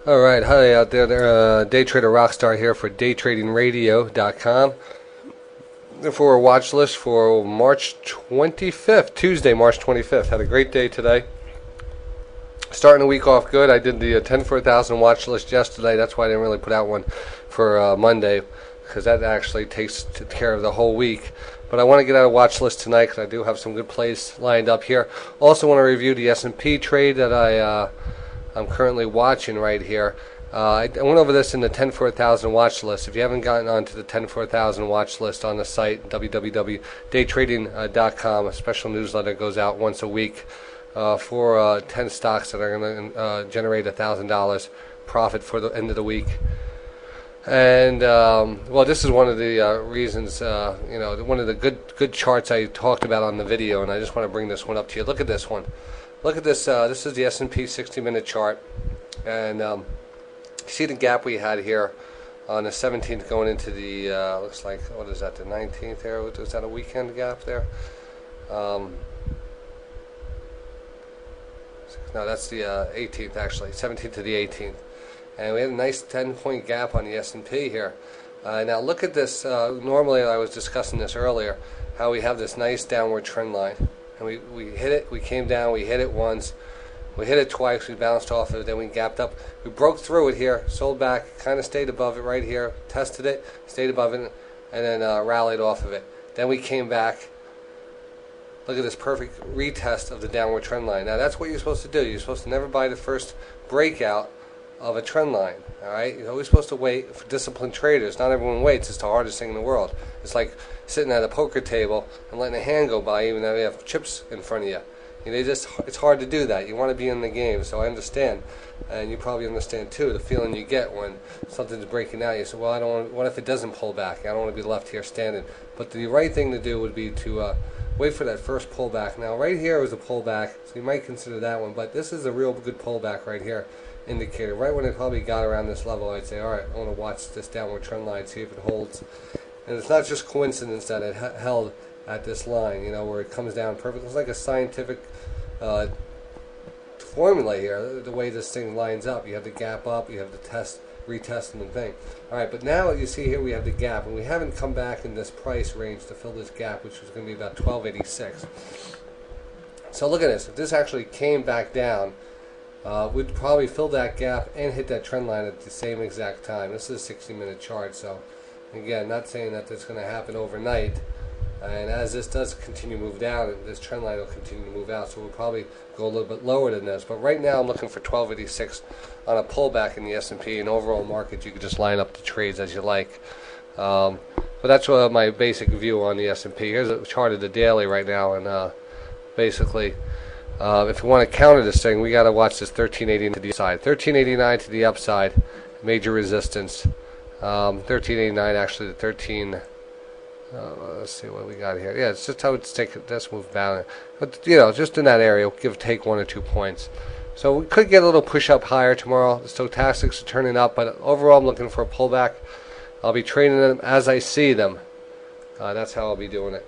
Alright, hi out there. DayTraderRockStar here for DayTradingRadio.com for a watch list for March 25th, Tuesday, March 25th. Had a great day today. Starting the week off good. I did the 10 for 1,000 watch list yesterday. That's why I didn't really put out one for Monday, because that actually takes care of the whole week. But I want to get out a watch list tonight because I do have some good plays lined up here. Also want to review the S&P trade that I'm currently watching right here. I went over this in the 10 for 1,000 watch list. If you haven't gotten onto the 10 for 1,000 watch list on the site, www.daytrading.com, a special newsletter goes out once a week for 10 stocks that are going to generate $1,000 profit for the end of the week. And well, this is one of the reasons, one of the good charts I talked about on the video, and I just want to bring this one up to you. Look at this one. Look at this. This is the S&P 60-minute chart, and see the gap we had here on the 17th going into the looks like, what is that, the 19th here? Was that a weekend gap there? No, that's the 18th actually, 17th to the 18th, and we had a nice 10-point gap on the S&P here. Now look at this. Normally, I was discussing this earlier, how we have this nice downward trend line. And we hit it, we came down, we hit it once, we hit it twice, we bounced off of it, then we gapped up. We broke through it here, sold back, kind of stayed above it right here, tested it, stayed above it, and then rallied off of it. Then we came back. Look at this perfect retest of the downward trend line. Now that's what you're supposed to do. You're supposed to never buy the first breakout of a trend line. Alright? You're always supposed to wait for disciplined traders. Not everyone waits. It's the hardest thing in the world. It's like sitting at a poker table and letting a hand go by even though you have chips in front of you. It's hard to do that. You want to be in the game, so I understand. And you probably understand too the feeling you get when something's breaking out. You say, well, what if it doesn't pull back? I don't want to be left here standing. But the right thing to do would be to wait for that first pullback. Now right here was a pullback, so you might consider that one, but this is a real good pullback right here. Indicator right when it probably got around this level, I'd say, alright, I want to watch this downward trend line, see if it holds. And it's not just coincidence that it held at this line, where it comes down perfect. It's like a scientific formula here, the way this thing lines up. You have the gap up, you have the retest and thing. Alright, but now you see here we have the gap, and we haven't come back in this price range to fill this gap, which was going to be about 1286. So look at this. If this actually came back down, we'd probably fill that gap and hit that trend line at the same exact time. This is a 60-minute chart, so again, not saying that that's going to happen overnight. And as this does continue to move down, this trend line will continue to move out, so we'll probably go a little bit lower than this. But right now, I'm looking for 1286 on a pullback in the S&P. And overall market, you can just line up the trades as you like. But that's my basic view on the S&P. Here's a chart of the daily right now, and basically, if you want to counter this thing, we got to watch this 1380 to the side, 1389 to the upside, major resistance. 1389 actually the 13. Let's see what we got here. Yeah, it's just how it's taken. Let's move down, but just in that area, give or take 1 or 2 points. So we could get a little push up higher tomorrow. The stochastics are turning up, but overall, I'm looking for a pullback. I'll be trading them as I see them. That's how I'll be doing it.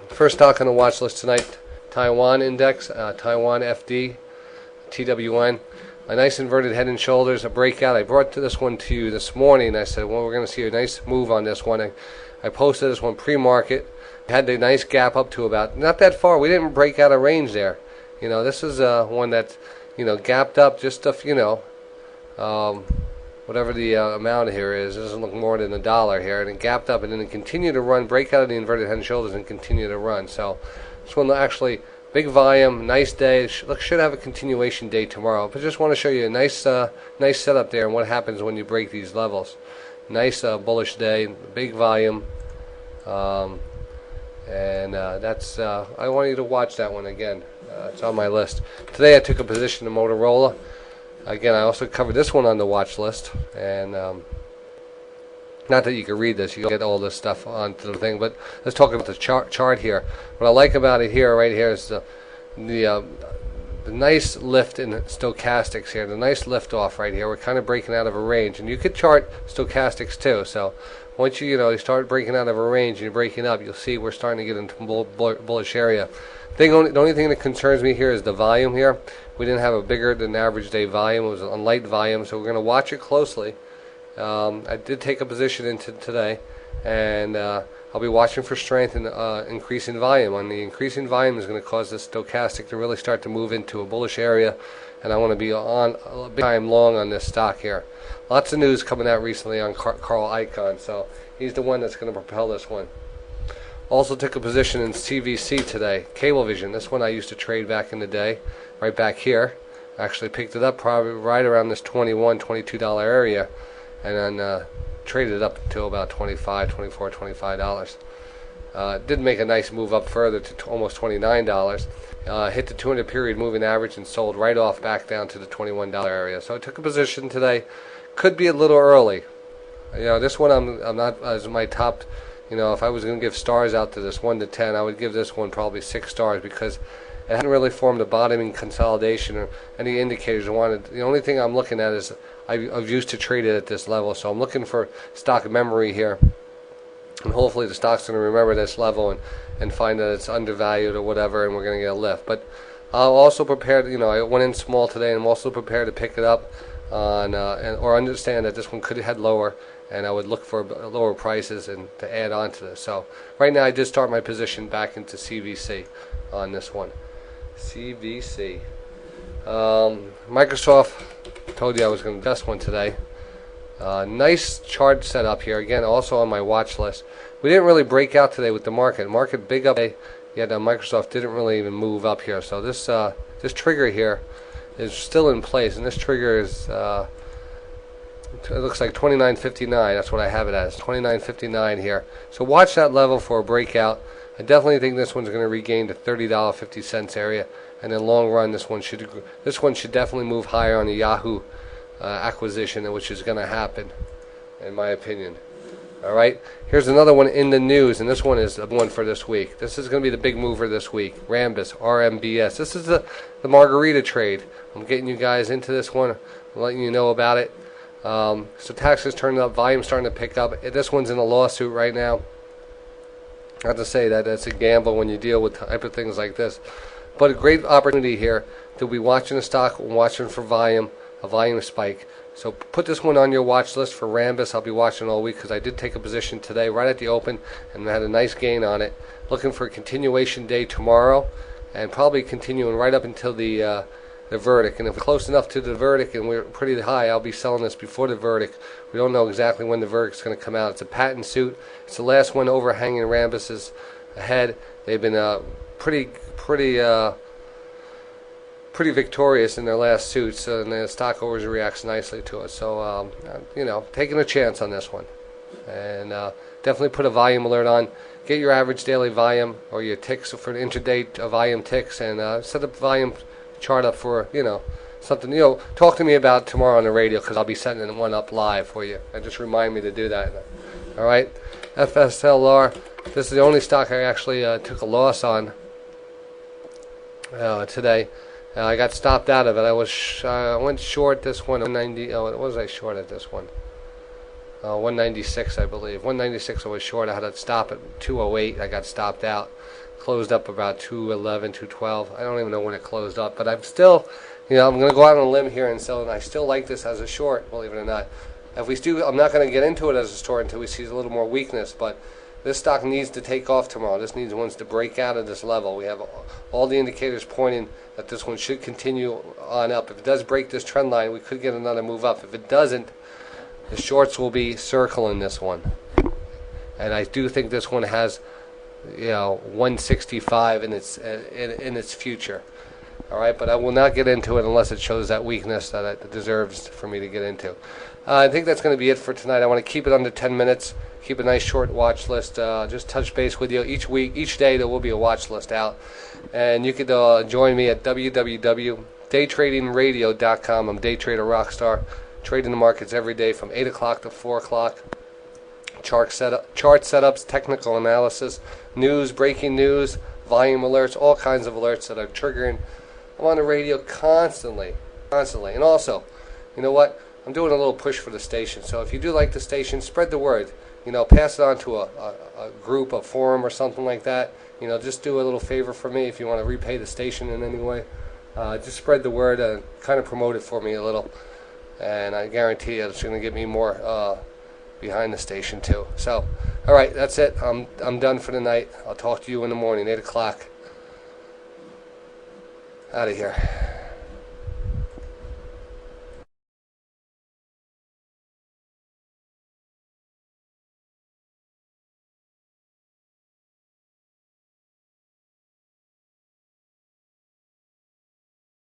First stock on the watch list tonight. Taiwan index, Taiwan FD, TWN, a nice inverted head and shoulders, a breakout. I brought this one to you this morning. I said, well, we're going to see a nice move on this one. I posted this one pre-market. Had the nice gap up to about, not that far. We didn't break out a range there. This is one that, gapped up just a, whatever the amount here is. It doesn't look more than $1 here. And it gapped up and then it continued to run, break out of the inverted head and shoulders and continue to run. So this one actually, big volume, nice day. Should have a continuation day tomorrow. But just want to show you a nice setup there and what happens when you break these levels. Nice bullish day, big volume, and that's. I want you to watch that one again. It's on my list. Today I took a position in Motorola. Again, I also covered this one on the watch list, and not that you can read this, you get all this stuff onto the thing, but let's talk about the chart here. What I like about it here, right here, is the nice lift in stochastics here, the nice lift off right here. We're kind of breaking out of a range, and you could chart stochastics too. So once you start breaking out of a range and you're breaking up, you'll see we're starting to get into bullish area. The only thing that concerns me here is the volume here. We didn't have a bigger than average day volume. It was on light volume, so we're going to watch it closely. I did take a position into today, and I'll be watching for strength and increase in volume. On the increasing volume is going to cause this stochastic to really start to move into a bullish area, and I want to be on a big time long on this stock here. Lots of news coming out recently on Carl Icahn, so he's the one that's going to propel this one. Also took a position in CVC today, Cablevision. This one I used to trade back in the day, right back here. Actually picked it up probably right around this $21, $22 area, and then traded it up until about $25, $24, $25. Did make a nice move up further to almost $29. Hit the 200 period moving average and sold right off back down to the $21 area. So I took a position today. Could be a little early. This one I'm not as my top. If I was going to give stars out to this 1 to 10, I would give this one probably 6 stars because it hadn't really formed a bottoming consolidation or any indicators. The only thing I'm looking at is I've used to trade it at this level, so I'm looking for stock memory here, and hopefully the stock's going to remember this level and find that it's undervalued or whatever, and we're going to get a lift. But I'm also prepared. I went in small today, and I'm also prepared to pick it up on or understand that this one could head lower, and I would look for lower prices and to add on to this. So right now I did start my position back into CVC on this one. CVC. Microsoft, told you I was going to invest one today. Nice chart set up here. Again, also on my watch list. We didn't really break out today with the market. Market big up today, yet Microsoft didn't really even move up here. So this trigger here is still in place, and this trigger is it looks like 29.59. That's what I have it as, 29.59 here. So watch that level for a breakout. I definitely think this one's going to regain the $30.50 area, and in long run, this one should definitely move higher on the Yahoo acquisition, which is going to happen, in my opinion. All right, here's another one in the news, and this one is the one for this week. This is going to be the big mover this week. Rambus, RMBS. This is the margarita trade. I'm getting you guys into this one. I'm letting you know about it. So taxes turned up, volume starting to pick up. This one's in a lawsuit right now. I have to say that's a gamble when you deal with type of things like this. But a great opportunity here to be watching the stock, watching for volume, a volume spike. So put this one on your watch list for Rambus. I'll be watching all week because I did take a position today right at the open and had a nice gain on it. Looking for a continuation day tomorrow and probably continuing right up until the verdict. And if we're close enough to the verdict and we're pretty high, I'll be selling this before the verdict. We don't know exactly when the verdict's going to come out. It's a patent suit. It's the last one overhanging Rambus's head. They've been pretty victorious in their last suits, and the stock always reacts nicely to it. So, taking a chance on this one. And definitely put a volume alert on. Get your average daily volume or your ticks for an intraday volume ticks, and set up volume chart up for, something. Talk to me about tomorrow on the radio because I'll be setting one up live for you. And just remind me to do that. All right. FSLR. This is the only stock I actually took a loss on today. I got stopped out of it. I went short this one. 190. Oh, what was I short at this one? 196, I believe. 196 I was short. I had to stop at 208. I got stopped out. Closed up about 211, 212. I don't even know when it closed up, but I'm still, I'm going to go out on a limb here and sell, and I still like this as a short, believe it or not. If we do, I'm not going to get into it as a short until we see a little more weakness, but this stock needs to take off tomorrow. This needs to break out of this level. We have all the indicators pointing that this one should continue on up. If it does break this trend line, we could get another move up. If it doesn't, the shorts will be circling this one. And I do think this one has 165 in its future. All right, but I will not get into it unless it shows that weakness that it deserves for me to get into. I think that's going to be it for tonight. I want to keep it under 10 minutes. Keep a nice short watch list. Just touch base with you each week, each day. There will be a watch list out, and you could join me at www.daytradingradio.com. I'm DayTraderRockStar, trading the markets every day from 8 o'clock to 4 o'clock. Chart setups, technical analysis, news, breaking news, volume alerts, all kinds of alerts that are triggering. I'm on the radio constantly. And also, you know what? I'm doing a little push for the station. So if you do like the station, spread the word. Pass it on to a group, a forum, or something like that. Just do a little favor for me if you want to repay the station in any way. Just spread the word and kind of promote it for me a little. And I guarantee you it's going to get me more behind the station too. So, all right, that's it. I'm done for the night. I'll talk to you in the morning, 8 o'clock. Out of here.